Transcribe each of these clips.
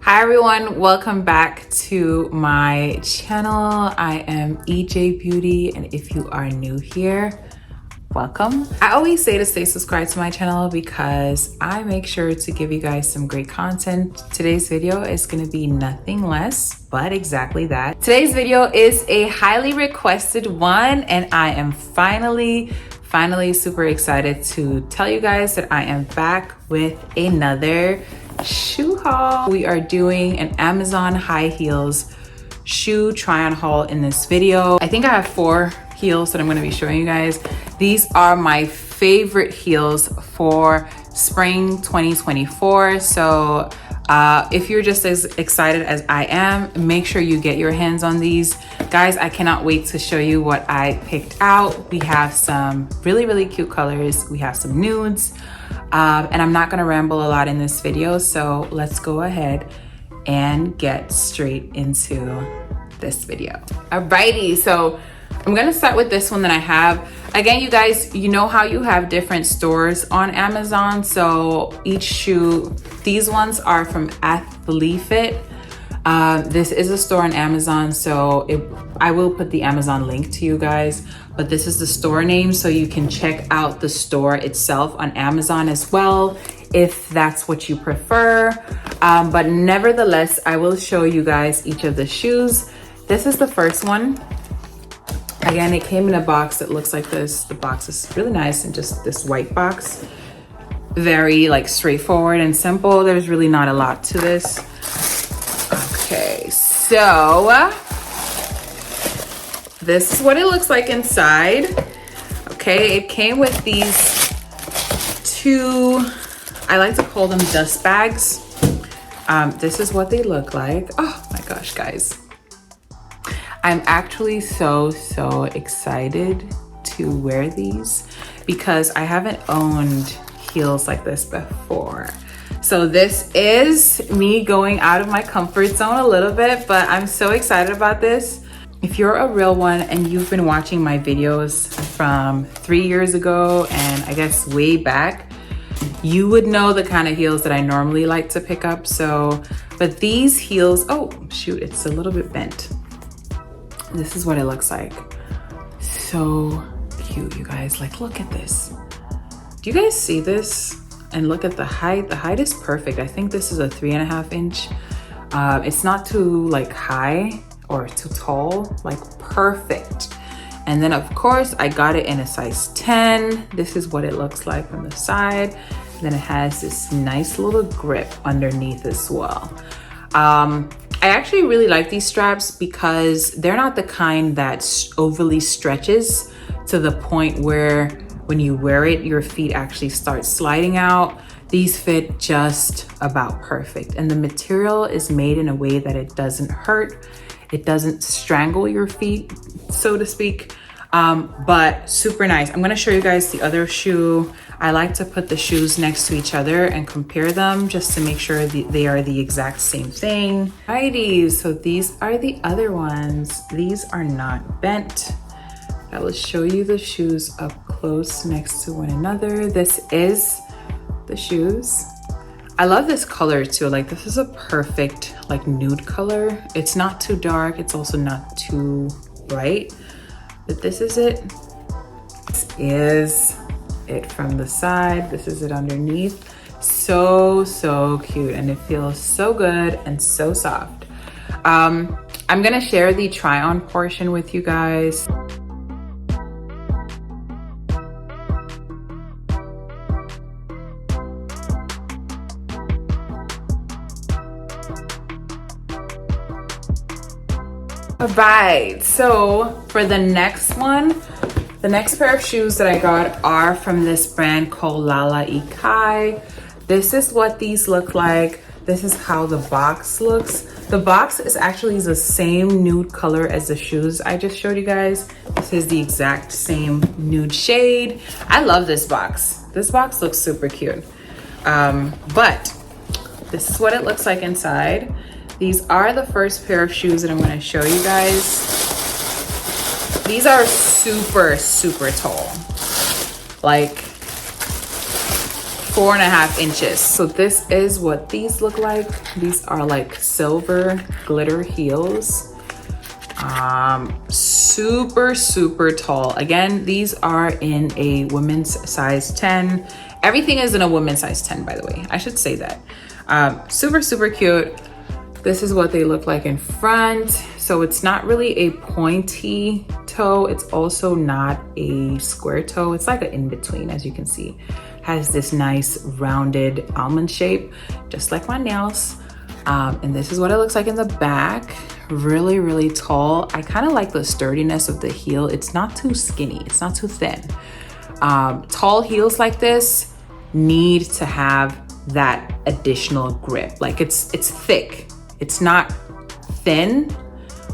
Hi everyone, welcome back to my channel. I am EJ Beauty, and if you are new here, welcome. I always say to stay subscribed to my channel because I make sure to give you guys some great content. Today's video is going to be nothing less but exactly that. Today's video is a highly requested one, and I am finally super excited to tell you guys that I am back with another shoe haul. We are doing an Amazon high heels shoe try on haul in this video. I think I have 4 heels that I'm going to be showing you guys. These are my favorite heels for spring 2024. So if you're just as excited as I am, make sure you get your hands on these. Guys, I cannot wait to show you what I picked out. We have some really cute colors. We have some nudes. And I'm not gonna ramble a lot in this video, so let's go ahead and get straight into this video. Alrighty, so I'm gonna start with this one that I have. Again, you guys, you know how you have different stores on Amazon, so each shoe, these ones are from Halethorpe. This is a store on Amazon, so I will put the Amazon link to you guys, but this is the store name, so you can check out the store itself on Amazon as well if that's what you prefer. But nevertheless, I will show you guys each of the shoes. This is the first one. Again, it came in a box that looks like this. The box is really nice, and just this white box. Very like straightforward and simple. There's really not a lot to this. Okay, so this is what it looks like inside. Okay, it came with these 2, I like to call them dust bags. This is what they look like. Oh my gosh, guys. I'm actually so excited to wear these because I haven't owned heels like this before. So this is me going out of my comfort zone a little bit, but I'm so excited about this. If you're a real one and you've been watching my videos from 3 years ago and I guess way back, you would know the kind of heels that I normally like to pick up. So, but these heels, oh shoot, it's a little bit bent. This is what it looks like. So cute, you guys. Like, look at this. Do you guys see this? And look at the height. The height is perfect. I think this is a 3.5 inch. It's not too like high or too tall, like perfect. And then of course I got it in a size 10. This is what it looks like from the side. And then it has this nice little grip underneath as well. I actually really like these straps because they're not the kind that overly stretches to the point where when you wear it, your feet actually start sliding out. These fit just about perfect. And the material is made in a way that it doesn't hurt. It doesn't strangle your feet, so to speak, but super nice. I'm gonna show you guys the other shoe. I like to put the shoes next to each other and compare them just to make sure they are the exact same thing. Alrighty, so these are the other ones. These are not bent. I will show you the shoes up close next to one another. This is the shoes. I love this color too. Like, this is a perfect like nude color. It's not too dark. It's also not too bright, but this is it. This is it from the side. This is it underneath. So cute, and it feels so good and so soft. I'm gonna share the try on portion with you guys. All right, so for the next one, the next pair of shoes that I got are from this brand called Lamentations. This is what these look like. This is how the box looks. The box is actually the same nude color as the shoes I just showed you guys. This is the exact same nude shade. I love this box. This box looks super cute. But this is what it looks like inside. These are the first pair of shoes that I'm going to show you guys. These are super tall. Like 4.5 inches. So this is what these look like. These are like silver glitter heels. Super tall. Again, these are in a women's size 10. Everything is in a women's size 10, by the way. I should say that. Super cute. This is what they look like in front. So it's not really a pointy toe. It's also not a square toe. It's like an in-between, as you can see. Has this nice rounded almond shape, just like my nails. And this is what it looks like in the back. Really tall. I kind of like the sturdiness of the heel. It's not too skinny. It's not too thin. Tall heels like this need to have that additional grip. Like it's thick. It's not thin,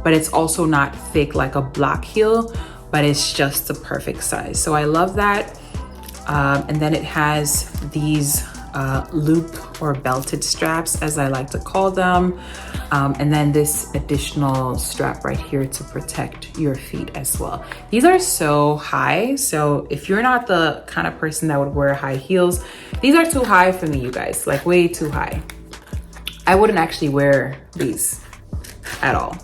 but it's also not thick like a block heel, but it's just the perfect size. So I love that. And then it has these loop or belted straps, as I like to call them. And then this additional strap right here to protect your feet as well. These are so high. So if you're not the kind of person that would wear high heels, these are too high for me, you guys, like way too high. I wouldn't actually wear these at all.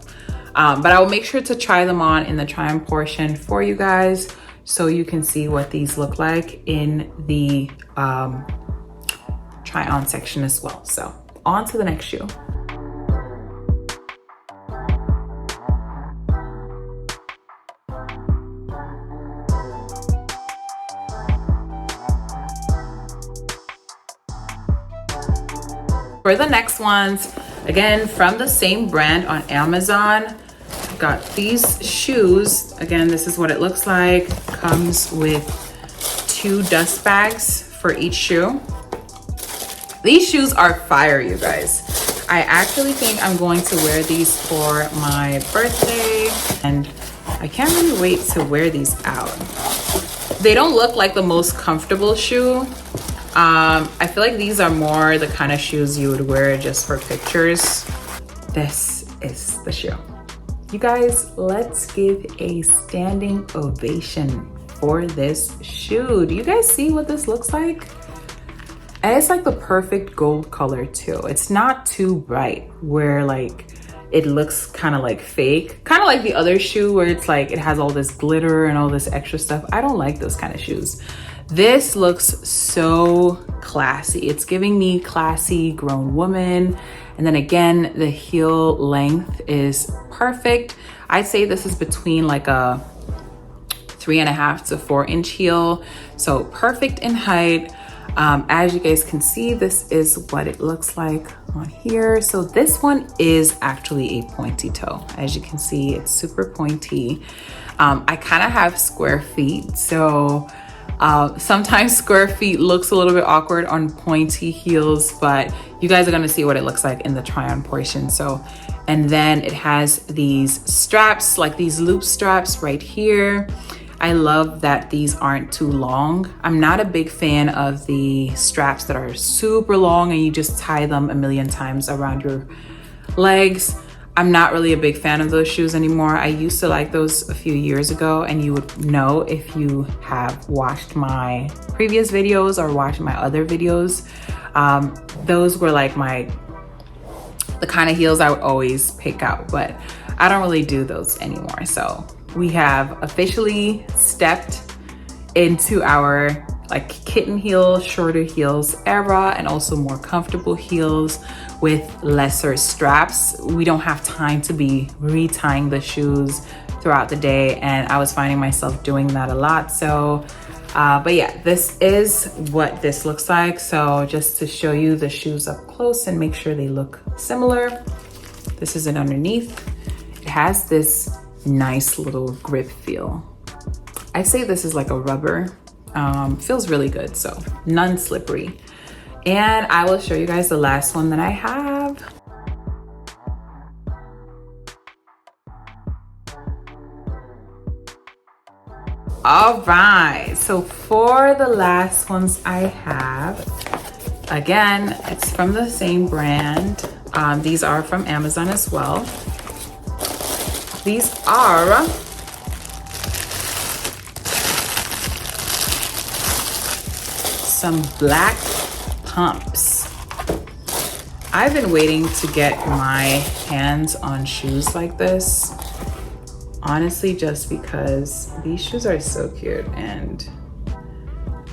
But I will make sure to try them on in the try on portion for you guys, so you can see what these look like in the try on section as well. So on to the next shoe. For the next ones, again, from the same brand on Amazon, got these shoes. Again, this is what it looks like. Comes with 2 dust bags for each shoe. These shoes are fire, you guys. I actually think I'm going to wear these for my birthday, and I can't really wait to wear these out. They don't look like the most comfortable shoe. I feel like these are more the kind of shoes you would wear just for pictures. This is the shoe. You guys, let's give a standing ovation for this shoe. Do you guys see what this looks like? And it's like the perfect gold color too. It's not too bright where like it looks kind of like fake, kind of like the other shoe where it's like it has all this glitter and all this extra stuff. I don't like those kind of shoes. This looks so classy. It's giving me classy grown woman. And then again, the heel length is perfect. I'd say this is between like a 3.5 to 4 inch heel. So perfect in height. As you guys can see, this is what it looks like on here. So this one is actually a pointy toe. As you can see, it's super pointy. I kind of have square feet, so sometimes square feet looks a little bit awkward on pointy heels, but you guys are gonna see what it looks like in the try on portion. So, and then it has these straps, like these loop straps right here. I love that these aren't too long. I'm not a big fan of the straps that are super long and you just tie them a million times around your legs. I'm not really a big fan of those shoes anymore. I used to like those a few years ago, and you would know if you have watched my previous videos or watched my other videos. Those were like the kind of heels I would always pick out, but I don't really do those anymore. So we have officially stepped into our like kitten heel, shorter heels era, and also more comfortable heels with lesser straps. We don't have time to be retying the shoes throughout the day, and I was finding myself doing that a lot. So but yeah, this is what this looks like. So just to show you the shoes up close and make sure they look similar, this is it underneath. It has this nice little grip feel. I say this is like a rubber. Feels really good, so non-slippery. And I will show you guys the last one that I have. All right, so for the last ones I have, again, it's from the same brand. These are from Amazon as well. These are some black pumps. I've been waiting to get my hands on shoes like this, honestly, just because these shoes are so cute, and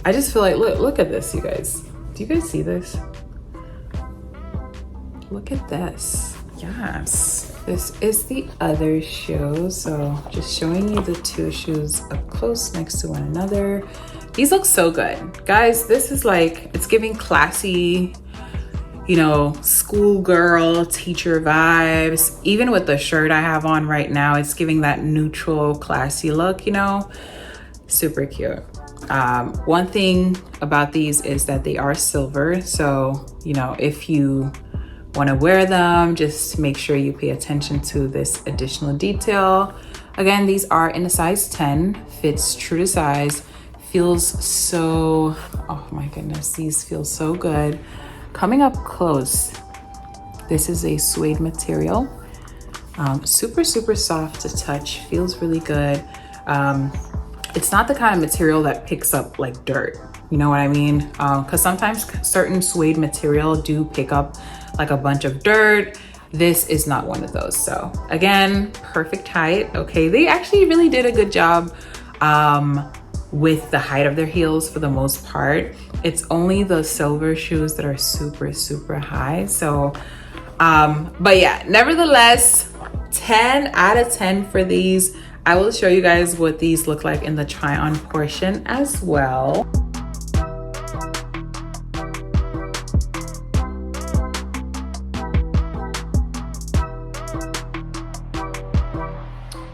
I just feel like, look at this, you guys. Do you guys see this? Look at this. Yes, this is the other shoe. So just showing you the two shoes up close next to one another. These look so good. Guys, this is like, it's giving classy, you know, schoolgirl teacher vibes. Even with the shirt I have on right now, it's giving that neutral, classy look, you know, super cute. One thing about these is that they are silver. So, you know, if you want to wear them, just make sure you pay attention to this additional detail. Again, these are in a size 10, fits true to size, feels so, oh my goodness, these feel so good. Coming up close, this is a suede material, super soft to touch, feels really good. It's not the kind of material that picks up like dirt, you know what I mean? Because sometimes certain suede material do pick up like a bunch of dirt. This is not one of those. So again, perfect height. Okay, they actually really did a good job with the height of their heels for the most part. It's only the silver shoes that are super high. So, but yeah, nevertheless, 10 out of 10 for these. I will show you guys what these look like in the try on portion as well.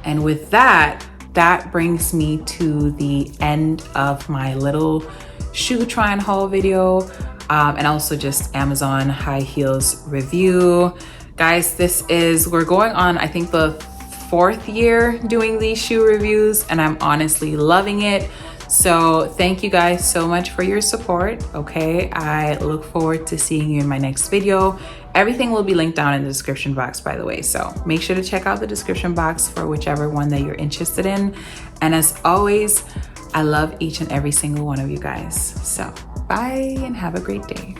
And with that brings me to the end of my little shoe try and haul video, and also just Amazon high heels review. Guys, we're going on, I think, the 4th year doing these shoe reviews, and I'm honestly loving it. So thank you guys so much for your support. Okay, I look forward to seeing you in my next video. Everything will be linked down in the description box, by the way. So make sure to check out the description box for whichever one that you're interested in. And as always, I love each and every single one of you guys. So bye and have a great day.